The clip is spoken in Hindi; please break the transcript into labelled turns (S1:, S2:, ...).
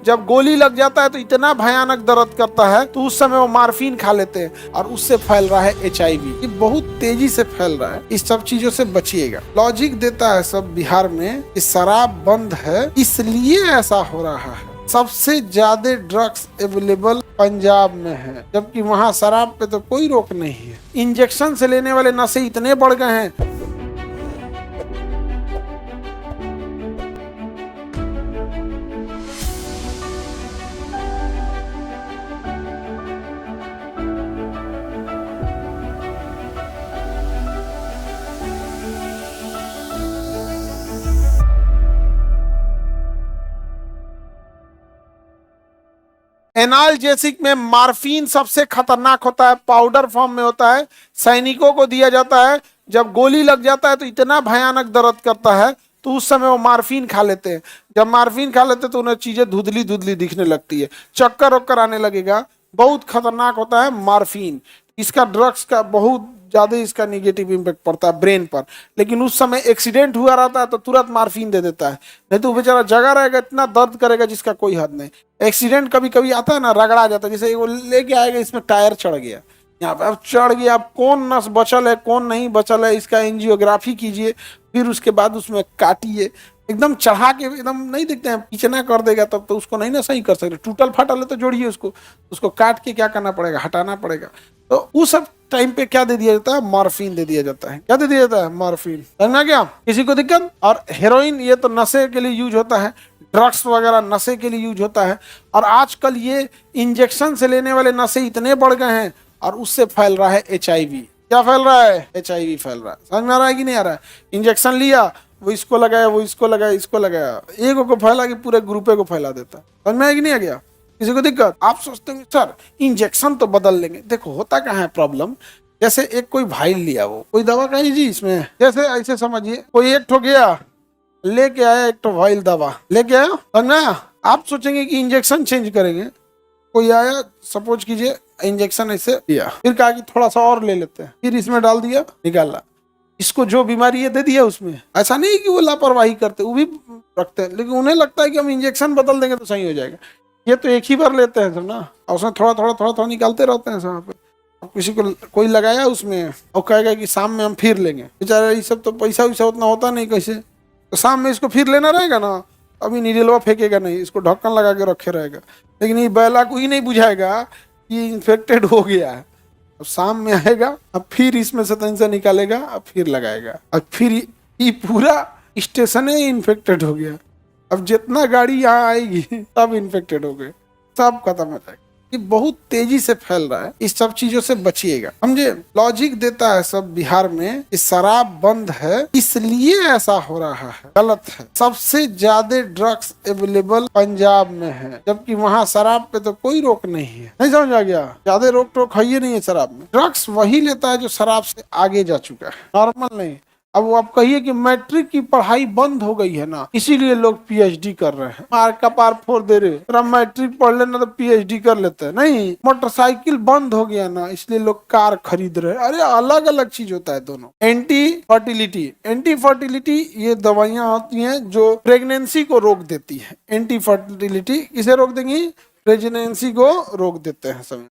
S1: जब गोली लग जाता है तो इतना भयानक दर्द करता है, तो उस समय वो मार्फिन खा लेते हैं और उससे फैल रहा है HIV। ये बहुत तेजी से फैल रहा है, इस सब चीजों से बचिएगा। लॉजिक देता है सब बिहार में कि शराब बंद है इसलिए ऐसा हो रहा है। सबसे ज्यादा ड्रग्स अवेलेबल पंजाब में है, जबकि वहाँ शराब पे तो कोई रोक नहीं है। इंजेक्शन से लेने वाले नशे इतने बढ़ गए हैं। एनाल्जेसिक में मार्फिन सबसे खतरनाक होता है, पाउडर फॉर्म में होता है, सैनिकों को दिया जाता है। जब गोली लग जाता है तो इतना भयानक दर्द करता है, तो उस समय वो मार्फिन खा लेते हैं। जब मार्फिन खा लेते हैं तो उन्हें चीजें धुंधली धुंधली दिखने लगती है, चक्कर वक्कर आने लगेगा। बहुत खतरनाक होता है मार्फिन। इसका ड्रग्स का बहुत ज्यादा इसका निगेटिव इम्पैक्ट पड़ता है ब्रेन पर। लेकिन उस समय एक्सीडेंट हुआ रहता है तो तुरंत मार्फिन दे देता है, नहीं तो बेचारा जगा रहेगा, इतना दर्द करेगा जिसका कोई हद नहीं। एक्सीडेंट कभी कभी आता है ना, रगड़ा जाता है, जैसे वो लेके आएगा इसमें टायर चढ़ गया, यहाँ पे अब चढ़ गया, अब कौन नस बचल है कौन नहीं बचल है इसका एंजियोग्राफी कीजिए, फिर उसके बाद उसमें काटिए। एकदम चढ़ा के एकदम नहीं देखते हैं, पीछे कर देगा तब तो उसको नहीं ना सही कर सकते। टूटल फाटल है तो जोड़िए उसको काट के क्या करना पड़ेगा, हटाना पड़ेगा। तो उस सब टाइम पे क्या दे दिया जाता है, मॉर्फिन दे दिया जाता है। क्या दे दिया जाता है, मॉर्फिन। समझना क्या किसी को दिक्कत। और हेरोइन ये तो नशे के लिए यूज होता है, ड्रग्स वगैरह नशे के लिए यूज होता है। और आजकल ये इंजेक्शन से लेने वाले नशे इतने बढ़ गए हैं और उससे फैल रहा है HIV। क्या फैल रहा है, HIV फैल रहा है। समझ में आ रहा है कि नहीं आ रहा है। इंजेक्शन लिया, वो इसको लगाया, वो इसको लगाया, इसको लगाया, एक को फैला के पूरे ग्रुपे को फैला देता है। समझ में आया कि नहीं आ गया किसी को दिक्कत। आप सोचते हैं सर इंजेक्शन तो बदल लेंगे, देखो होता क्या है प्रॉब्लम। जैसे एक कोई भाईल लिया, वो कोई दवा कही जी इसमें, जैसे ऐसे समझिए कोई एक ठो गया लेके आया, एक ठो भाईल दवा लेके आया, समझना। आप सोचेंगे कि इंजेक्शन चेंज करेंगे। कोई आया, सपोज कीजिए इंजेक्शन ऐसे दिया, फिर कहा कि थोड़ा सा और ले लेते हैं, फिर इसमें डाल दिया, निकाला, इसको जो बीमारी है दे दिया उसमें। ऐसा नहीं कि वो लापरवाही करते, वो भी रखते हैं, लेकिन उन्हें लगता है कि हम इंजेक्शन बदल देंगे तो सही हो जाएगा। ये तो एक ही बार लेते हैं सब ना, और उसमें थोड़ा थोड़ा थोड़ा थोड़ा निकालते रहते हैं सब पे। अब किसी को कोई लगाया उसमें और कहेगा कि शाम में हम फिर लेंगे, बेचारा ये सब तो पैसा वैसा उतना होता नहीं कैसे, तो शाम में इसको फिर लेना रहेगा ना। अभी नीडलवा फेंकेगा नहीं, इसको ढक्कन लगा के रखे रहेगा। लेकिन ये बैला को ही नहीं बुझाएगा कि इन्फेक्टेड हो गया है। अब शाम में आएगा, अब फिर इसमें से तन से निकालेगा, अब फिर लगाएगा, अब फिर ये पूरा स्टेशन ही इन्फेक्टेड हो गया। अब जितना गाड़ी यहाँ आएगी सब इन्फेक्टेड हो गए, सब खत्म हो जाएगा। ये बहुत तेजी से फैल रहा है, इस सब चीजों से बचिएगा। समझे। लॉजिक देता है सब बिहार में कि शराब बंद है इसलिए ऐसा हो रहा है, गलत है। सबसे ज्यादा ड्रग्स अवेलेबल पंजाब में है, जबकि वहाँ शराब पे तो कोई रोक नहीं है। नहीं समझ आ गया, ज्यादा रोक टोक है ही नहीं है शराब में। ड्रग्स वही लेता है जो शराब से आगे जा चुका है, नॉर्मल नहीं। अब वो आप कहिए कि मैट्रिक की पढ़ाई बंद हो गई है ना, इसीलिए लोग PhD कर रहे हैं, मार का पार फोड़ दे रहे। तो मैट्रिक पढ़ लेना तो PhD कर लेते हैं। नहीं, मोटरसाइकिल बंद हो गया ना, इसलिए लोग कार खरीद रहे हैं। अरे अलग अलग चीज होता है दोनों। एंटी फर्टिलिटी ये दवाइयां होती हैं जो प्रेगनेंसी को रोक देती है। एंटी फर्टिलिटी किसे रोक देंगी, प्रेगनेंसी को रोक देते हैं सब।